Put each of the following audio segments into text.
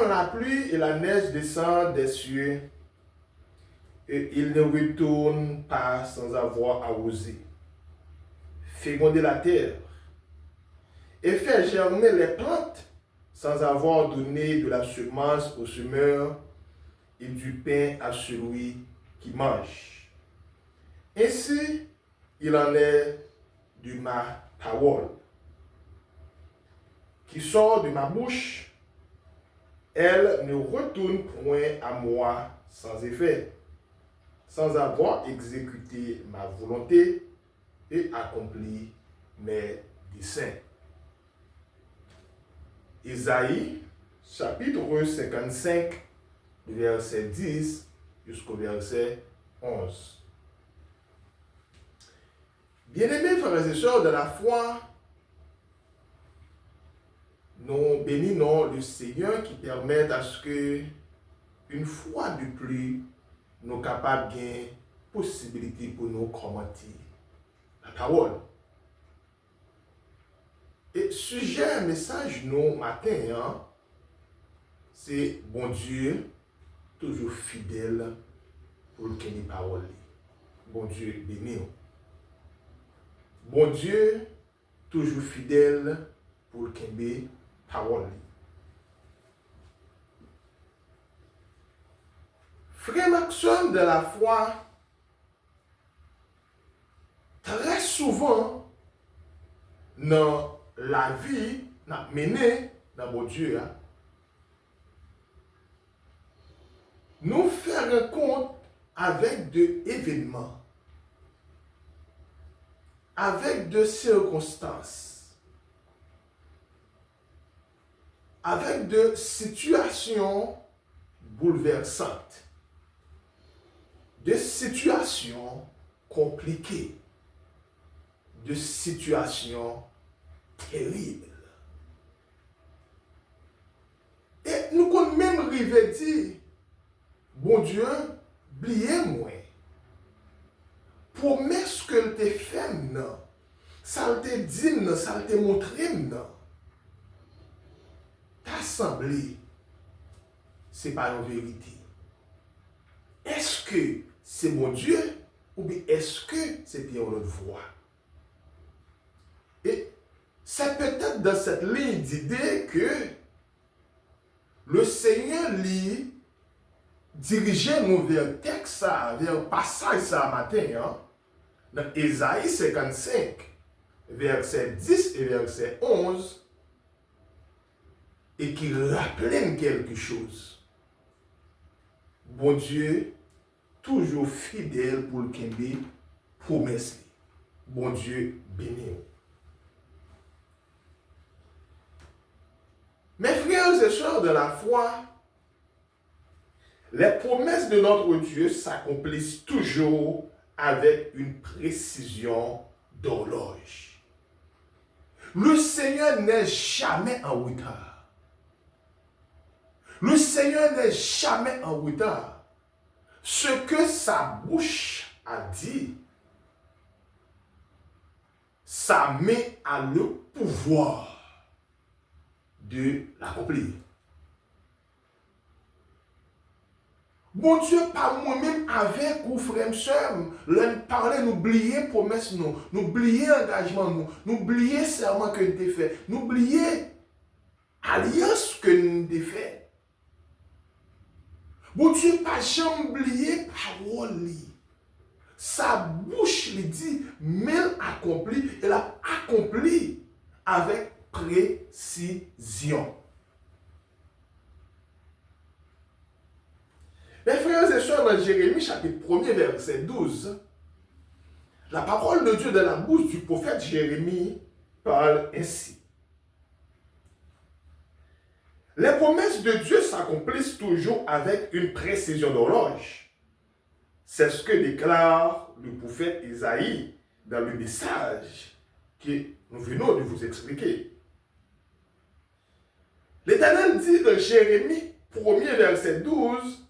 quand la pluie et la neige descendent des cieux, et ils ne retournent pas sans avoir arrosé, fécondé la terre, et fait germer les plantes sans avoir donné de la semence au semeur et du pain à celui qui mange. Ainsi, il en est de ma parole qui sort de ma bouche. Elle ne retourne point à moi sans effet, sans avoir exécuté ma volonté et accompli mes desseins. Isaïe, chapitre 55, verset 10 jusqu'au verset 11. Bien-aimés frères et sœurs de la foi, nous bénissons le Seigneur qui permet à ce que, une fois de plus, nous sommes capables de possibilité pour nous commenter la parole. Et sujet, message, nous, matin, c'est bon Dieu, toujours fidèle pour le qu'il parole. Bon Dieu, béni. Bon Dieu, toujours fidèle pour le qu'il parole. Frère Maxime de la foi, très souvent, dans la vie, n'a mené dans mon Dieu, nous faire compte avec des événements, avec des circonstances, avec des situations bouleversantes, des situations compliquées, des situations terribles. Et nous pouvons même arriver à dire, bon Dieu, oubliez-moi. Promesse que te fait, non. Ça te dit, non. Ça te montre, non. Ta semblé, ce n'est pas une vérité. Est-ce que c'est mon Dieu ou bien est-ce que c'est une autre voie? Et c'est peut-être dans cette ligne d'idée que le Seigneur lui dirigeait nous vers le texte, vers le passage ça matin, dans Isaïe 55, verset 10 et verset 11, et qui rappelle quelque chose. Bon Dieu, toujours fidèle pour le Kembe, promesse. Bon Dieu, béni. Mes frères et sœurs de la foi, les promesses de notre Dieu s'accomplissent toujours avec une précision d'horloge. Le Seigneur n'est jamais en retard. Le Seigneur n'est jamais en retard. Ce que sa bouche a dit, sa main a le pouvoir de l'accomplir. Bon Dieu, par moi-même, avec ou frère, soeur, l'on parlait, n'oubliez promesse, nous, n'oubliez engagement, nous, n'oubliez serment que nous avons fait, n'oubliez alliance que nous avons fait. Bon Dieu, pas jamais oublier parole. Sa bouche lui dit, mais accompli, elle a accompli avec précision. Mes frères et sœurs, dans Jérémie chapitre 1er verset 12, la parole de Dieu de la bouche du prophète Jérémie parle ainsi. Les promesses de Dieu s'accomplissent toujours avec une précision d'horloge. C'est ce que déclare le prophète Isaïe dans le message que nous venons de vous expliquer. L'Éternel dit dans Jérémie 1er verset 12,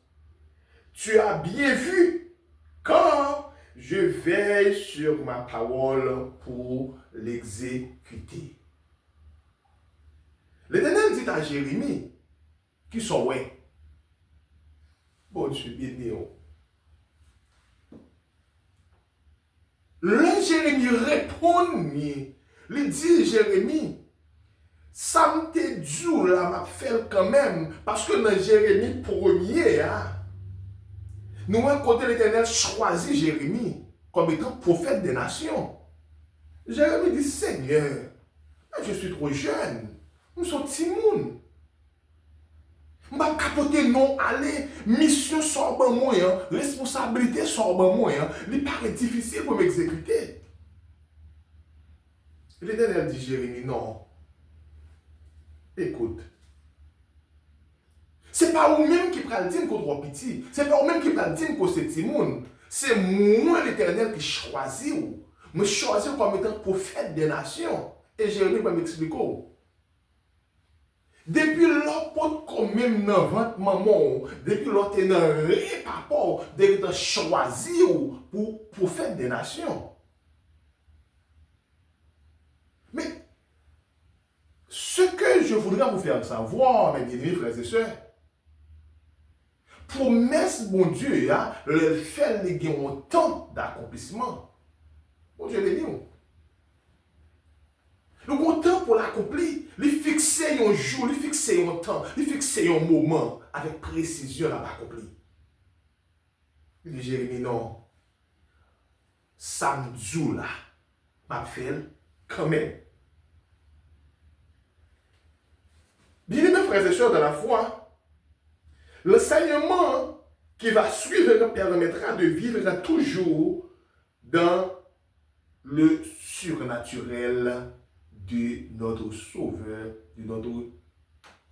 tu as bien vu quand je veille sur ma parole pour l'exécuter. L'Éternel dit à Jérémie, qui sont ouais. Bon Dieu, béni. Le Jérémie répond, il dit Jérémie, ça me te dit là, m'a fait quand même, parce que dans Jérémie 1er, hein, nous avons côté l'Éternel choisi Jérémie comme étant prophète des nations. Jérémie dit Seigneur, je suis trop jeune, nous sommes petits monde. Je vais capoter non, aller, mission sur mon moyen, responsabilité sur mon moyen, il paraît difficile pour m'exécuter. L'Éternel dit Jérémie, non. Écoute. Ce n'est pas vous-même qui prend le dire qu'on trop petit. Ce n'est pas vous-même qui prend le dire qu'on c'est petit monde. C'est moi l'Éternel qui choisit. Me choisit comme étant prophète des nations. Et Jérémie va m'expliquer. Depuis l'autre quand même dans votre maman, depuis l'autre dans le papa, d'être choisi pour prophète des nations. Mais ce que je voudrais vous faire savoir, mes bien-aimés frères et sœurs, promesse, bon Dieu, le fait de un temps d'accomplissement. Bon Dieu, les dit. Le bon temps pour l'accomplir, il fixer un jour, il fixer un temps, il fixer un moment avec précision à l'accomplir. Il dit Jérémie, non, samedi là, m'a fait quand même. Bien aimés frères et sœurs de la foi, l'enseignement qui va suivre nous permettra de vivre toujours dans le surnaturel de notre Sauveur, de notre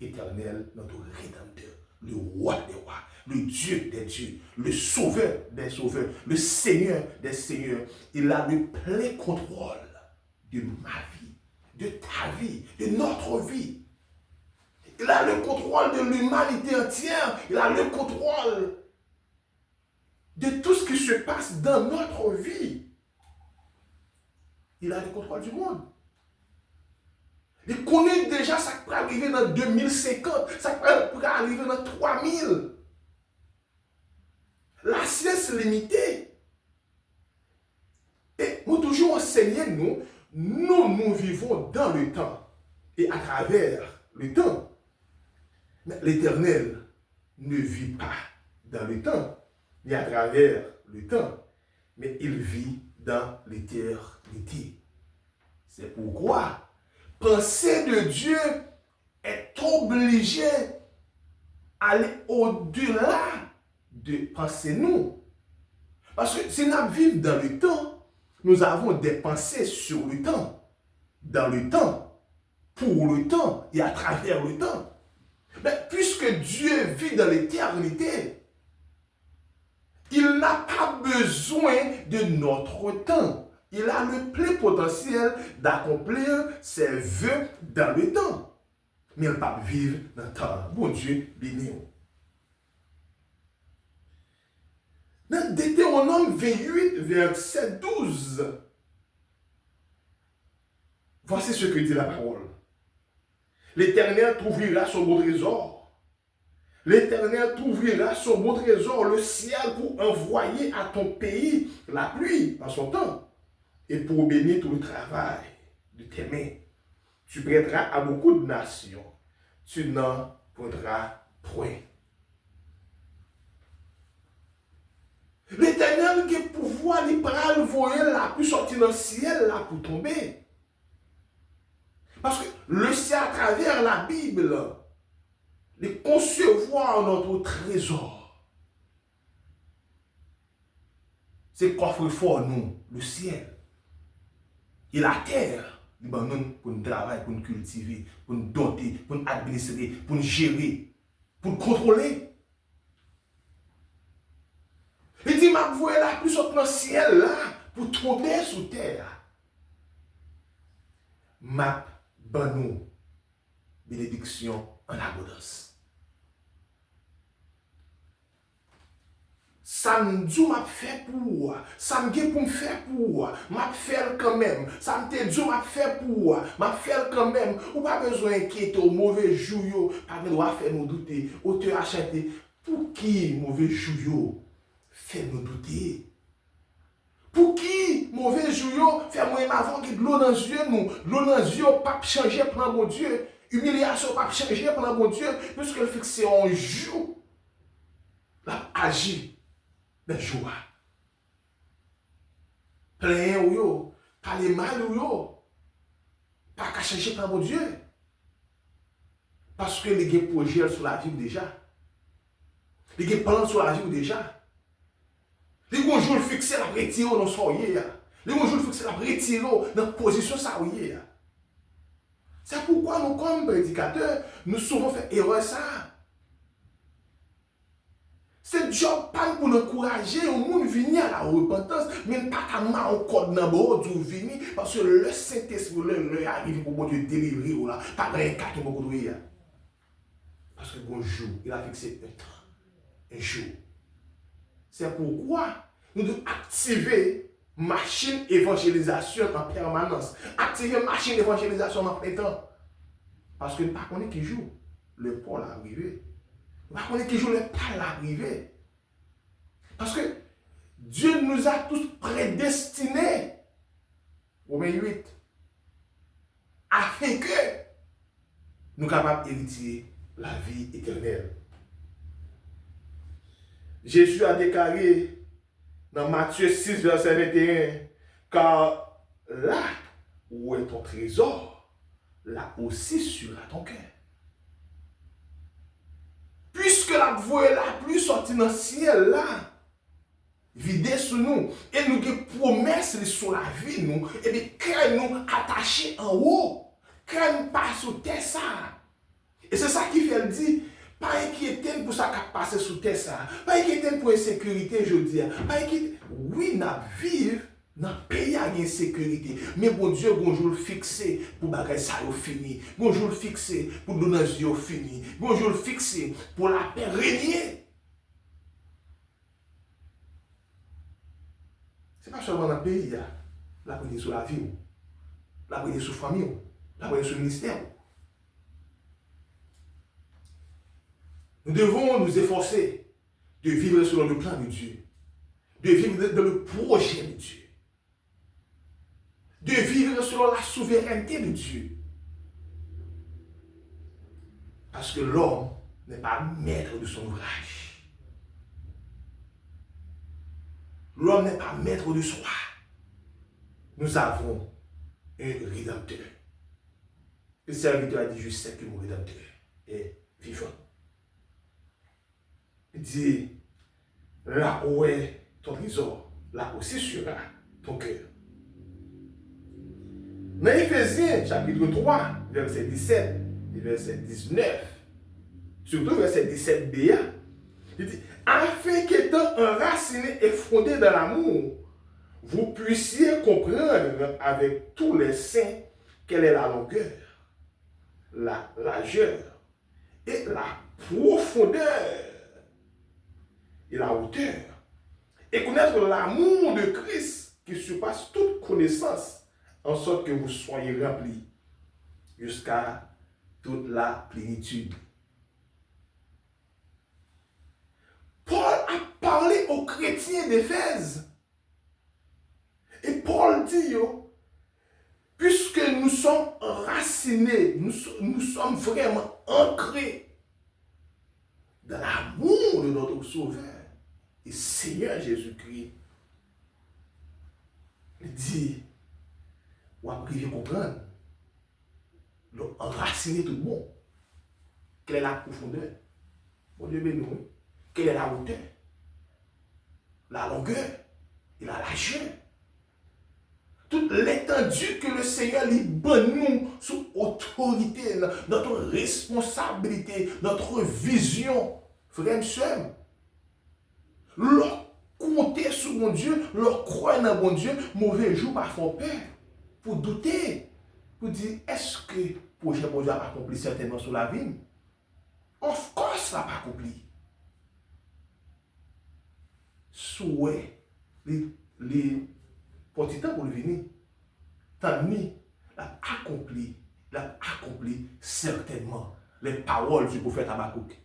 Éternel, notre Rédempteur, le Roi des rois, le Dieu des dieux, le Sauveur des sauveurs, le Seigneur des seigneurs. Il a le plein contrôle de ma vie, de ta vie, de notre vie. Il a le contrôle de l'humanité entière. Il a le contrôle de tout ce qui se passe dans notre vie. Il a le contrôle du monde. Il connaît déjà ça qui peut arriver dans 2050, ça peut arriver dans 3000. La science est limitée. Et nous toujours enseigner nous vivons dans le temps et à travers le temps. Mais l'Éternel ne vit pas dans le temps, ni à travers le temps, mais il vit dans l'éternité. C'est pourquoi penser de Dieu est obligé d'aller au-delà de penser nous. Parce que si nous vivons dans le temps, nous avons des pensées sur le temps, dans le temps, pour le temps et à travers le temps. Mais puisque Dieu vit dans l'éternité, il n'a pas besoin de notre temps. Il a le plein potentiel d'accomplir ses vœux dans le temps. Mais il ne peut pas vivre dans le temps. Bon Dieu, béni. Dans Deutéronome 28, verset 12, voici ce que dit la parole. L'Éternel t'ouvrira son beau trésor. L'Éternel t'ouvrira son beau trésor, le ciel, pour envoyer à ton pays la pluie en son temps et pour bénir tout le travail de tes mains. Tu prêteras à beaucoup de nations. Tu n'en prendras point. L'Éternel qui pouvoir lui prendre voyer la pluie sortir dans le ciel là pour tomber. Parce que le ciel à travers la Bible, les concevoir notre trésor. C'est coffre-fort nous, le ciel. Et la terre, il nous pour nous travailler, pour nous cultiver, pour nous doter, pour nous administrer, pour nous gérer, pour nous contrôler. Il dit, ma voix la pluie sur le ciel là, pour tomber sur terre. Ma banou, bénédiction en abondance. ça me dit m'a fait pour ça me dit pour me faire pour m'a fait quand même ça me te dit m'a fait pour m'a fait quand même ou pas besoin d'inquiéter au mauvais jour yo pas besoin faire nous douter auteur a chanté pour qui mauvais jour yo fait nous douter pour qui mauvais jour yo fait moi avant que de l'eau dans les yeux nous l'eau dans les yeux pas changer plan mon Dieu humiliation pas changer plan mon Dieu puisque le fixé en jour la agir de joie. Plein ou yo, parler mal ou yo, pas qu'à chercher par mon Dieu. Parce que les gens projettent sur la vie déjà. Les gens parlent sur la vie déjà. Les gens jouent fixer la retirer dans son yé. Les gens jouent fixer la retirer dans la position ça yé. C'est pourquoi nous, comme prédicateurs, nous souvent fait erreur ça. C'est job pas pour encourager au monde venir à la repentance, mais pas qu'à mal encore dans le du venir, parce que le Saint-Esprit le arrive pour Dieu délivrer ou là, pas dans un cas qui beaucoup de parce que bonjour, il a fixé un temps, un jour. C'est pourquoi nous devons activer machine évangélisation en permanence, activer machine évangélisation en plein temps, parce que nous ne connaissons pas qui joue le Paul arrivé. Par contre, qui joue le pas l'arrivée. Parce que Dieu nous a tous prédestinés, Romains 8, afin que nous soyons capables d'hériter la vie éternelle. Jésus a déclaré dans Matthieu 6, verset 21, car là où est ton trésor, là aussi sera ton cœur. Puisque la voie est la plus sortie dans le ciel là, vidée sur nous, et nous avons promesses sur la vie nous, et bien quand nous attachés en haut, quand nous passons sur terre ça. Et c'est ça qui fait le dire, pas inquiéter pour ça qui passe sur terre ça, pas inquiéter pour l'insécurité, je dis, pas inquiéter, oui, nous vivons dans le pays à une sécurité. Mais bon Dieu, bonjour le fixé pour bagay ça fini. Bonjour le fixé pour donner yeux fini. Bonjour le fixé pour la paix régner. C'est pas seulement dans le pays, la paix sur la vie, la paix sur la famille, la paix sur le ministère. Nous devons nous efforcer de vivre selon le plan de Dieu, de vivre dans le projet de Dieu, de vivre selon la souveraineté de Dieu. Parce que l'homme n'est pas maître de son ouvrage. L'homme n'est pas maître de soi. Nous avons un rédempteur. Le serviteur a dit, je sais que mon rédempteur est vivant. Il dit, là où est ton trésor, là aussi sera ton cœur. Dans Éphésiens, chapitre 3, verset 17 et verset 19, surtout verset 17b, il dit, afin qu'étant enracinés et fondés dans l'amour, vous puissiez comprendre avec tous les saints quelle est la longueur, la largeur et la profondeur et la hauteur, et connaître l'amour de Christ qui surpasse toute connaissance, en sorte que vous soyez remplis jusqu'à toute la plénitude. Paul a parlé aux chrétiens d'Éphèse. Et Paul dit, puisque nous sommes enracinés, nous sommes vraiment ancrés dans l'amour de notre Sauveur et Seigneur Jésus-Christ, il dit, ou après comprendre, enraciner tout le monde. Quelle est la profondeur? Bon Dieu béni, quelle est la hauteur? La longueur et la largeur. Toute l'étendue que le Seigneur libère nous sous autorité, notre responsabilité, notre vision. Frère et soeur, leur compter sur mon Dieu, leur croire dans mon Dieu, mauvais jour pas faire peur. Pour douter, pour dire, est-ce que le projet de Dieu a accompli certainement sur la vie? Of course, ça n'a pas accompli. souhait, les petit temps pour le venir, tant ni l'a accompli certainement les paroles du prophète Habakkuk.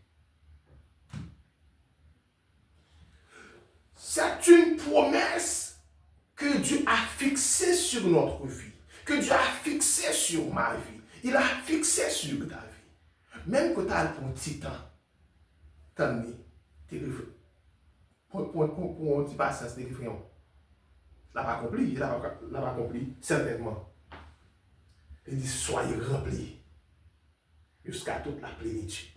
C'est une promesse que Dieu a fixée sur notre vie, que Dieu a fixée sur ma vie. Il a fixé sur ta vie. Même quand tu as un petit temps, tant ni, pour un petit passage de référence. Il l'a pas accompli, certainement. Il dit, soyez remplis jusqu'à toute la plénitude.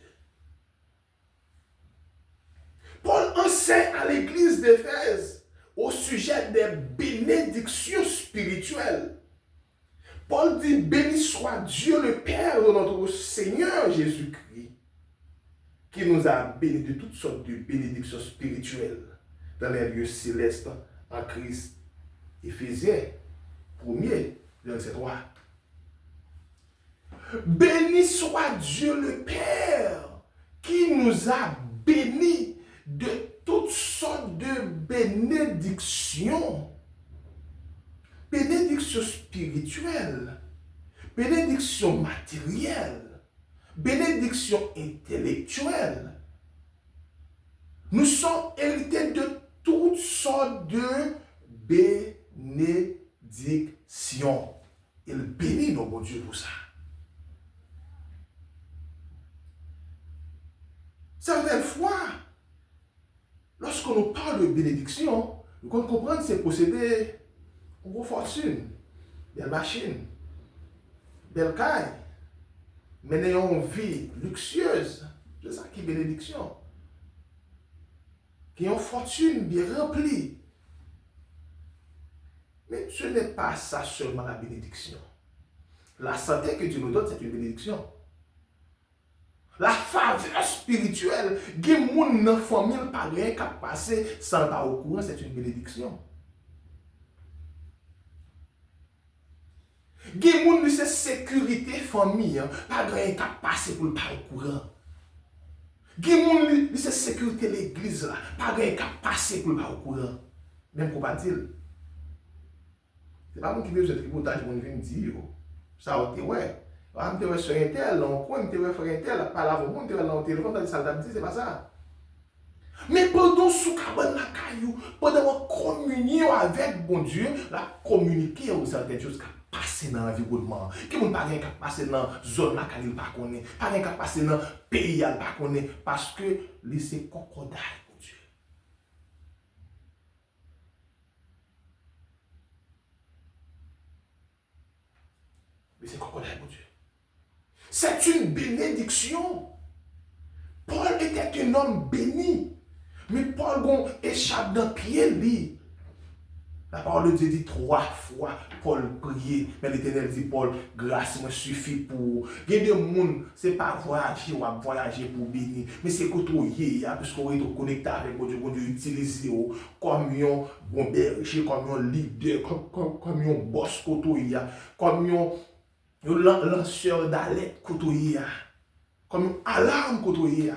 Paul enseigne à l'église d'Éphèse au sujet des bénédictions spirituelles. Paul dit, béni soit Dieu le Père de notre Seigneur Jésus-Christ, qui nous a bénis de toutes sortes de bénédictions spirituelles dans les lieux célestes en Christ. Éphésiens 1er, verset 3. Béni soit Dieu le Père qui nous a bénis de toutes sortes de bénédictions. Bénédictions spirituelles, bénédictions matérielles, bénédictions intellectuelles. Nous sommes hérités de toutes sortes de bénédictions. Il bénit nos bon Dieu pour ça. Certaines fois, lorsqu'on nous parle de bénédiction, nous comprenons que c'est posséder une grosse fortune, belle machine, belle caille, mener une vie luxueuse. C'est ça qui est bénédiction. Qui ont une fortune bien remplie. Mais ce n'est pas ça seulement la bénédiction. La santé que Dieu nous donne, c'est une bénédiction. La faveur spirituelle, qui est dans la famille, pas rien qu'à passer sans pas au courant, c'est une bénédiction. Qui est dans la sécurité famille, pas rien qu'à passer pour le pas au courant. Qui est dans la sécurité l'église, pas rien qu'à passer pour le pas au courant. Même pour pas dire. C'est pas moi qui veux ce tributage pour venir dire. Ça, ok, ouais. Je me suis sur Intel, on coin, je me suis Intel, pas là, je me suis dans le téléphone, dans le salle d'habitude, c'est pas ça. Mais pendant sous cabane la caillou, pendant communion avec bon Dieu, la communiquer aux certaines choses qui passent dans l'environnement. Qui ne pas rien qui passe dans la zone là qu'il pas connaît, pas rien qui passe dans le pays là pas connaît, parce que c'est crocodile pour Dieu. C'est crocodile pour Dieu. C'est une bénédiction. Paul était un homme béni. Mais Paul échappe d'un pied, lui. La parole de Dieu dit 3 fois, Paul priait. Mais l'Éternel dit, Paul, grâce me suffit pour. Il y a des gens, ce n'est pas voyager ou voyager pour bénir. Mais c'est côtoyer, puisqu'on est connecté avec Dieu, utiliser comme un bon berger, comme un leader, comme un boss côtoyer, comme un lanceur d'alerte côtoyer, comme une alarme côtoyer.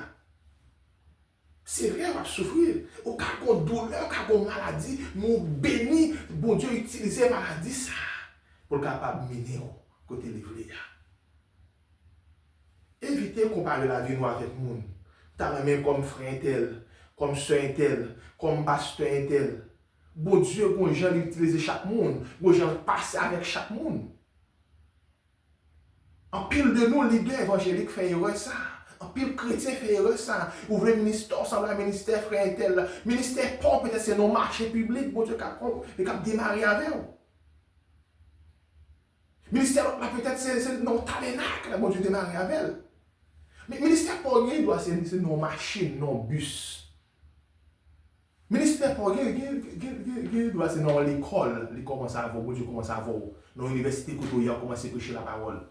C'est vrai, on va souffrir. Au cas qu'on douleur, au cas qu'on maladie, nous bénis, bon Dieu utilise la maladie ça pour le capable de mener côté livré. Évitez de comparer la vie nous avec le monde. T'as même comme frère tel, comme soeur tel, comme pasteur tel. Bon Dieu, bon Jean utilise chaque monde, bon Jean passe avec chaque monde. En pile de nous, l'Église évangélique fait ça. En pile chrétien fait ça. Ouvrez le ministère, semble un ministère frère tel. Ministère pauvre, peut-être c'est nos marchés publics, bon Dieu, qui a démarré avec eux. Ministère là, peut-être c'est nos tabernacles, bon Dieu, démarré avec eux. Mais ministère pauvre, c'est nos machines, nos bus. Ministère pauvre, c'est dans l'école, il commence à avoir, bon Dieu commence à avoir. Dans l'université, quand il a commencé à prêcher la parole.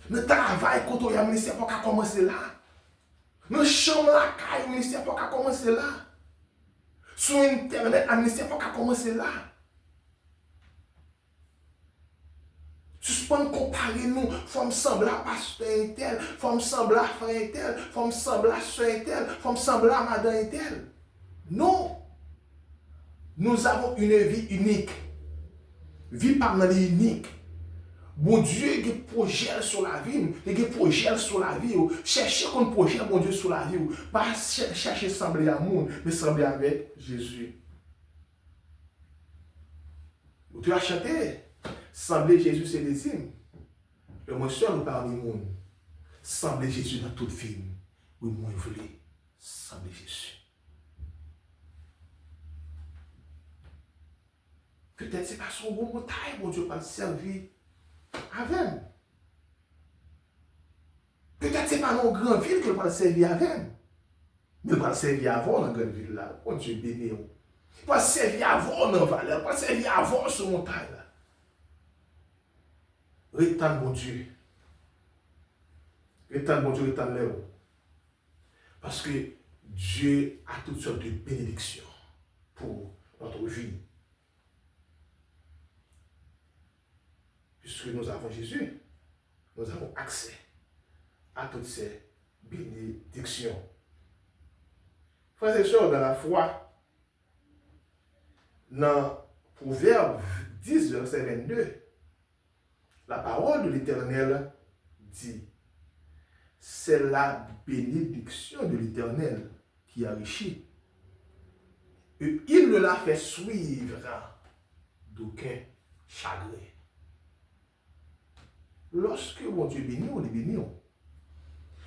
Le travail, quand il y a un ministère, pour commencer là. Dans chambre, la caille, le ministère, pour commencer là. Sur Internet, le ministère, pour commencer là. Suspendre, comparer nous, forme semble à pasteur tel, forme semble à frère tel, forme semble à soeur tel, forme semble à madame tel. Non. Nous avons une vie unique. Vie par unique. Bon Dieu, il y a des projets sur la vie. Il y a des projets sur la vie. Cherchez comme projet, bon Dieu, sur la vie. Pas chercher sembler à monde, mais sembler avec Jésus. Tu as chanté. Sembler Jésus, c'est des signes. Et moi, seul parmi le monde. Sembler Jésus dans toute vie. Oui, moi, je voulais sembler Jésus. Peut-être c'est pas son bon montagne, mon Dieu, pas le servir avec. Peut-être c'est pas dans une grande ville que va le servir avec. Mais il va le servir avant dans la grande ville là. Mon Dieu béni. Il va le servir avant dans la vallée. Il va le servir avant sur la montagne là. Rétendre mon Dieu. Rétendre mon Dieu, rétendre les hauts. Parce que Dieu a toutes sortes de bénédictions pour notre vie. Puisque nous avons Jésus, nous avons accès à toutes ces bénédictions. Frères et sœurs, dans la foi, dans Proverbe 10, verset 22, la parole de l'Éternel dit, c'est la bénédiction de l'Éternel qui enrichit. Et il ne la fait suivre d'aucun chagrin. Lorsque mon Dieu bénit, on est béni.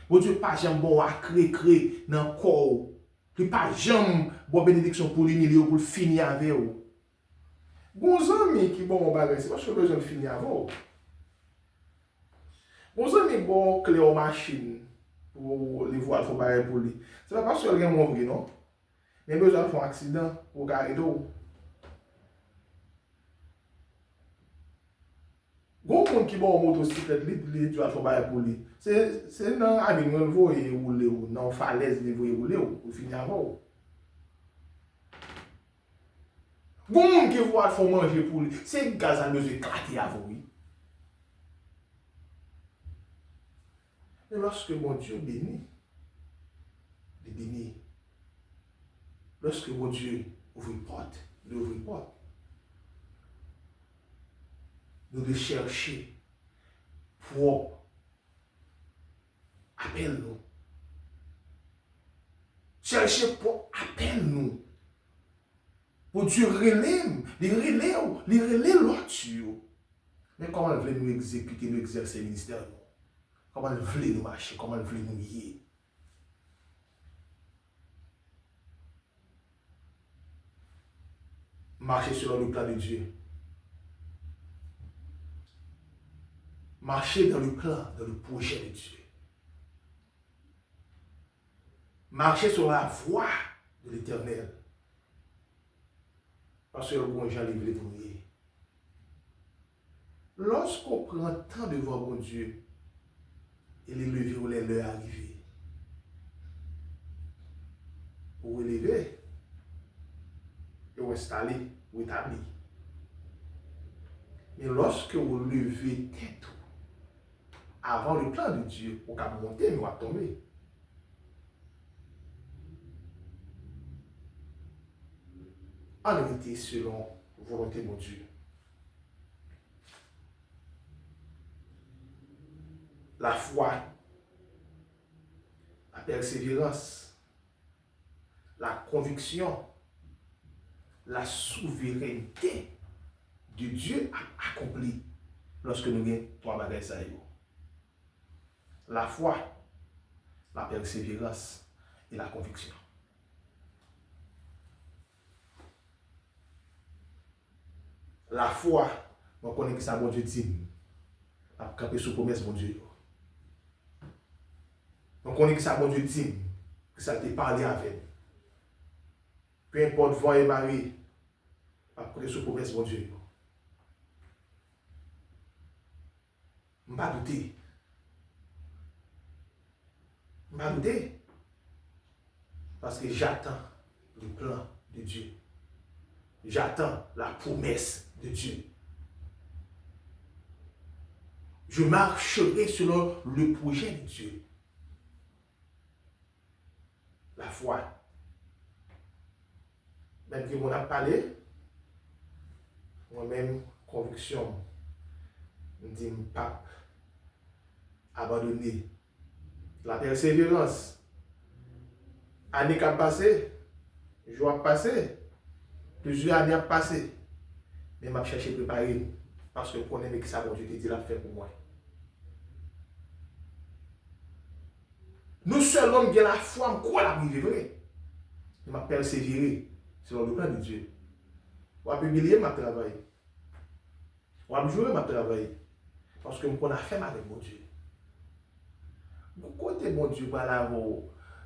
Mon Dieu pas jamais bon à créer dans le corps. Il pas jamais bon bénédiction pour l'humilier ou pour finir avec vous. Bon amis qui bon bagage, c'est parce que besoin de finir avec vous. Bon amis bon clé aux machines pour les voir faut bailler pour lui. C'est pas parce que rien mon vrai non. Mais besoin de faire un accident pour garder d'eau. Bon monde qui bon motocyclette li tu vas faire pour lui. C'est dans avenue voyer rouler ou dans falaise li voyer rouler ou finir avant. Bon monde qui voit faut manger pour lui. C'est gaz à besoin éclater avant oui. Mais lorsque mon Dieu bénit, il bénit. Lorsque mon Dieu ouvre une porte, il ouvre une porte. Nous devons chercher pour appeler nous. Chercher pour appeler nous. Pour Dieu relève, il relève l'autre. Mais comment il veut nous exécuter, nous exercer le ministère? Comment il veut nous marcher, comment il veut nous guider? Marcher selon le plan de Dieu. Marcher dans le plan, dans le projet de Dieu. Marcher sur la voie de l'Éternel. Parce que le bon Jean livre les premiers. Lorsqu'on prend le temps de voir mon Dieu, et les lever ou les leur arriver. Pour relever, et vous installer, ou établir. Mais lorsque vous levez tête, avant le plan de Dieu, on va monter, mais on va tomber. En vérité, selon la volonté de mon Dieu. La foi, la persévérance, la conviction, la souveraineté de Dieu a accompli lorsque nous avons trois bagages à eux. La foi, la persévérance et la conviction. La foi, on connaît que ça, bon Dieu dit, à camper sous promesse, bon Dieu. On connaît que ça, bon Dieu dit, que ça te parlé avec. Peu importe vent et marée, à camper sous promesse, bon Dieu. Je ne vais pas douter. Je ne vais pas douter. Parce que j'attends le plan de Dieu. J'attends la promesse de Dieu. Je marcherai selon le projet de Dieu. La foi. Même que on a parlé, moi-même, conviction, je dis pas abandonner. La persévérance. Année qui a passé, jour a passé, plusieurs années a passé. Mais je cherche à préparer parce que je connais que ça, bon Dieu te dit la fait pour moi. Nous seulement bien la foi, je crois la vrai. Je m'a persévéré selon le plan de Dieu. Je vais publier ma travail. Je vais jouer ma travail. Parce que je connais faire avec mon Dieu. Mon côté mon Dieu, voilà,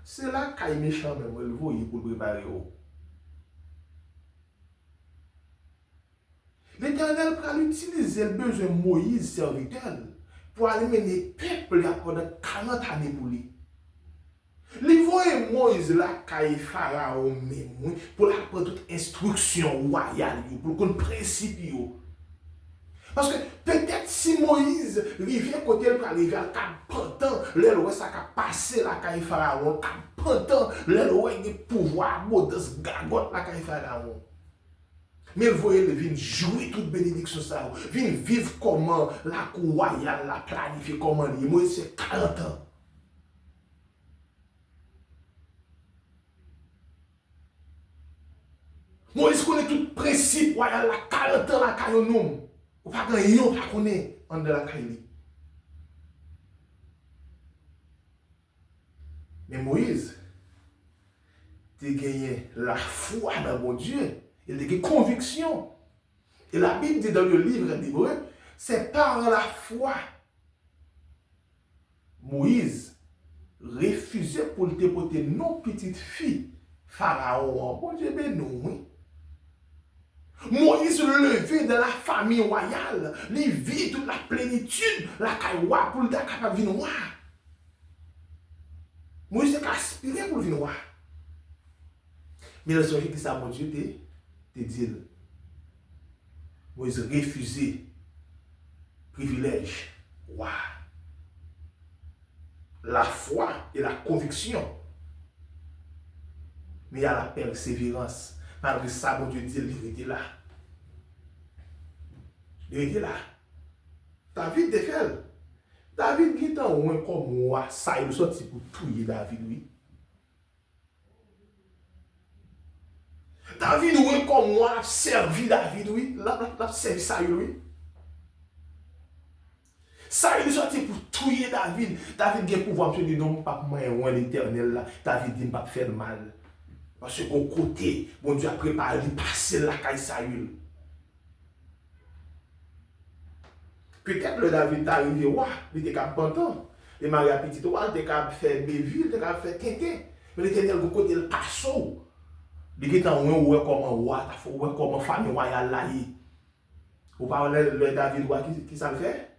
c'est là qu'il est méchant, mais je le vois pour préparer. L'Éternel va utiliser le besoin de Moïse, serviteur, pour aller mener le peuple pendant 40 années pour lui. Il voit Moïse là, quand Pharaon même, pour apprendre toute instruction royale, pour qu'on principe. Parce que peut-être si Moïse revient côté pour arriver à 40 ans, l'Eloi ça a passé là, quand Pharaon, 40 ans, l'Eloi a pouvoir, modeste, gagote là, quand Pharaon. Mais vous voyez, il vient jouer toute bénédiction ça. Il vient vivre comment la cour royale la planifie, comment il est. Moïse, c'est 40 ans. Moïse connaît tout principe royal, la 40 ans, la caillon. Ou pas gagner, on pas connaît en de la caillon. Mais Moïse, il a gagné la foi dans mon Dieu. Il a gagné conviction. Et la Bible dit dans le livre d'Hébreu, c'est par la foi. Moïse refusait pour te porter nos petites filles. Pharaon, bon Dieu, ben non, oui. Moïse levé dans la famille royale, il vit toute la plénitude, la caïwa pour le capable de venir. Moïse est aspiré pour venir. Mais le sujet qui ça, mon Dieu, te dit. Moïse refusé privilège. Wow. La foi et la conviction. Mais il y a la persévérance. Malgré ça, mon Dieu dit, il était là. Il était là. David te fait. David qui est en moins comme moi, ça il sorti pour tuer David, oui. David, oui, comme moi, a servi David, oui. L'a servi ça, oui. Ça il est sorti pour tuer David. David a pouvoir me dire non, pas moi, l'éternel là. David dit pas faire mal. Parce qu'au côté, mon Dieu a préparé de passer la caille Saül. Peut-être le David est arrivé, il était content. Et Maria Petit, il était capable de faire Béville, il était capable de faire Tintin. Mais l'éternel, au côté, il passe. Il était en haut, comment famille royale là. Vous parlez de David, qui ça le fait?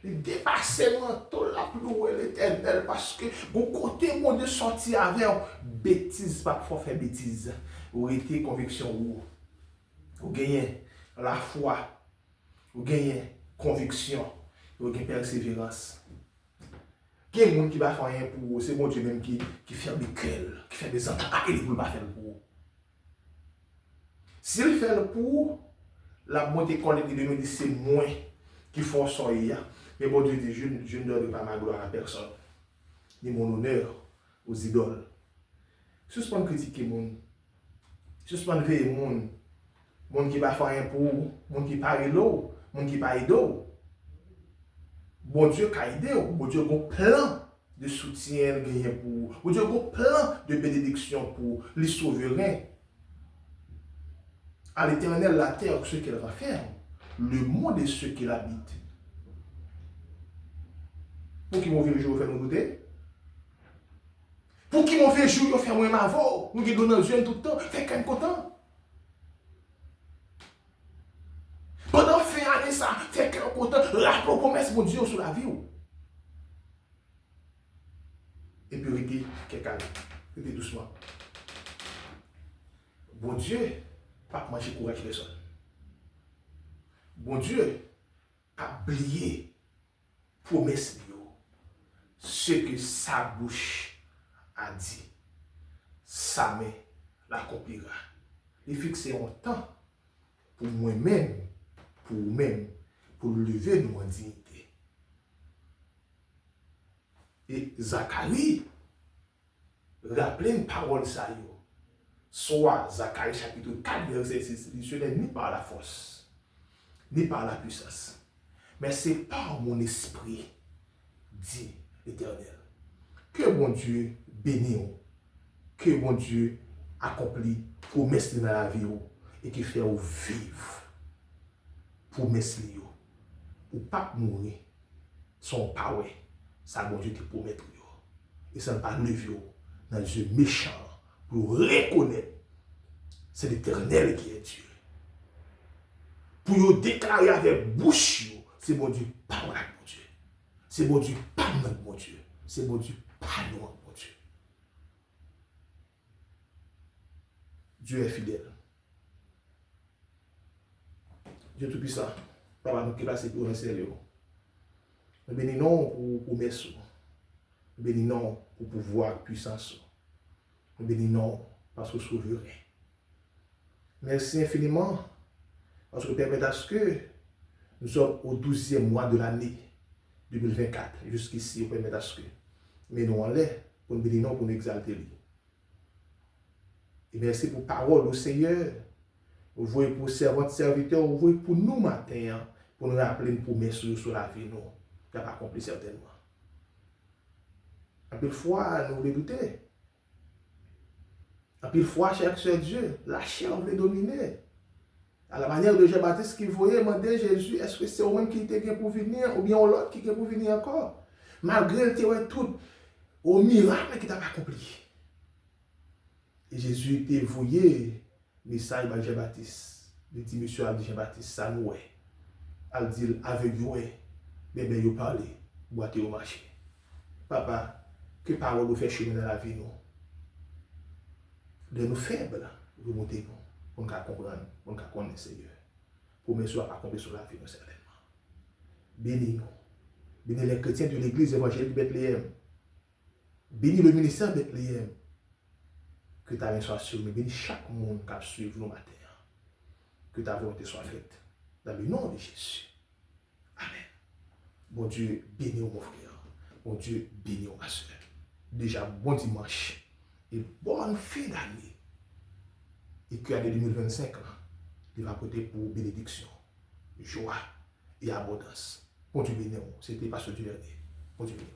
Il dépassait tout la plus loin l'éternel parce que au côté mon Dieu sorti avec bêtise, pas pour faire bêtise. Ou était conviction ou gagner la foi, ou gagner conviction, ou gagner persévérance. Quel est le monde qui va faire rien pour vous? C'est mon Dieu même qui fait des querelles, qui fait des attaques et il va faire pour vous. S'il fait le pour, la montée qualité de nous c'est moins qui font sortir. Mais bon Dieu dit, je ne donne pas ma gloire à personne, ni mon honneur aux idoles. Suspendre critiquer le monde. Suspendre veiller le monde. Le monde qui va faire rien pour vous. Le monde qui parle l'eau. Le monde qui parle d'eau. Bon Dieu qui a aidé. Bon Dieu a un plan de soutien gagné pour vous. Bon Dieu a un plan de bénédiction pour les souverains. À l'éternel, la terre, ce qu'elle va faire. Le monde et ceux qui l'habitent. Pour qui m'ont fait le jour, faire nous douter. Pour qui m'ont fait le jour, faire moi ma voix. Nous qui donnons jeune tout le temps, fait qu'un content. Pendant fin année, ça, fait qu'un content, la promesse, mon Dieu, sur la vie. Et puis, restez quelqu'un, restez doucement. Bon Dieu, pas manger courage personne. Bon Dieu, pas oublier promesse. Ce que sa bouche a dit, sa main l'accomplira. Il fixe un temps pour moi-même pour vous-même, pour lever nous en dignité. Et Zacharie, rappelez une parole ça yo. Soit Zacharie chapitre 4, verset 6, ce n'est ni par la force, ni par la puissance, mais c'est par mon esprit, dit l'Éternel. Que mon Dieu bénisse, que mon Dieu accomplit promesse dans la vie et qui fait vivre promesse li ou pas mourir son power, ça mon Dieu te promet yo. Et ça ne pas lever dans le jeu méchant pour reconnaître c'est l'Éternel qui est Dieu. Pour déclarer avec bouche, c'est mon Dieu, pas mon Dieu. C'est mon Dieu, pas mon Dieu. C'est mon Dieu, pas mon Dieu. Dieu est fidèle. Dieu tout-puissant. Papa, nous qui passons pour un sérieux. Nous bénissons pour promesse. Nous bénissons pour pouvoir, puissance. Nous bénissons parce que vous souverain. Merci infiniment parce que permettez à ce que nous sommes au 12e mois de l'année 2024. Jusqu'ici, vous permettez à ce que. Mais nous en l'air pour nous bénir, pour nous exalter. Et merci pour parole au Seigneur. Vous voyez pour servant serviteur, vous voyez pour nous matin, pour nous rappeler une promesse sur la vie, nous, qui n'a pas accompli certainement. Un peu de fois, nous voulons douter. Un peu de fois, cher Dieu, la chair voulait dominer. À la manière de Jean-Baptiste qui voyait demander Jésus, est-ce que c'est au-même qui était pour venir, ou bien l'autre qui est pour venir encore? Malgré le théorie tout, au miracle qui n'a pas accompli. Et Jésus était voyé, message de Jean-Baptiste. Il dit, monsieur a dit Jean-Baptiste, ça nous est. Elle dit, avec vous, bébé, vous parlez, boitez au marché. Papa, que parole vous fait chemin dans la vie, nous? De nous faibles, vous montez nous, pour nous comprendre, pour nous connaître, Seigneur. Pour me soit accompli sur la vie, nous, certainement. Bénis-nous. Bénis les chrétiens de l'église évangélique de Bethléem. Bénis le ministère de Bethléem. Que ta main soit sur nous. Bénis chaque monde qui a suivi nos matins. Que ta volonté soit faite. Dans le nom de Jésus. Amen. Bon Dieu, bénis mon frère. Bon Dieu, bénis ma soeur. Déjà, bon dimanche. Et bonne fin d'année. Et que l'année 2025, il va porter pour bénédiction, joie et abondance. Bon Dieu bénis. C'était Pasteur Duvernay. Bon Dieu bénis.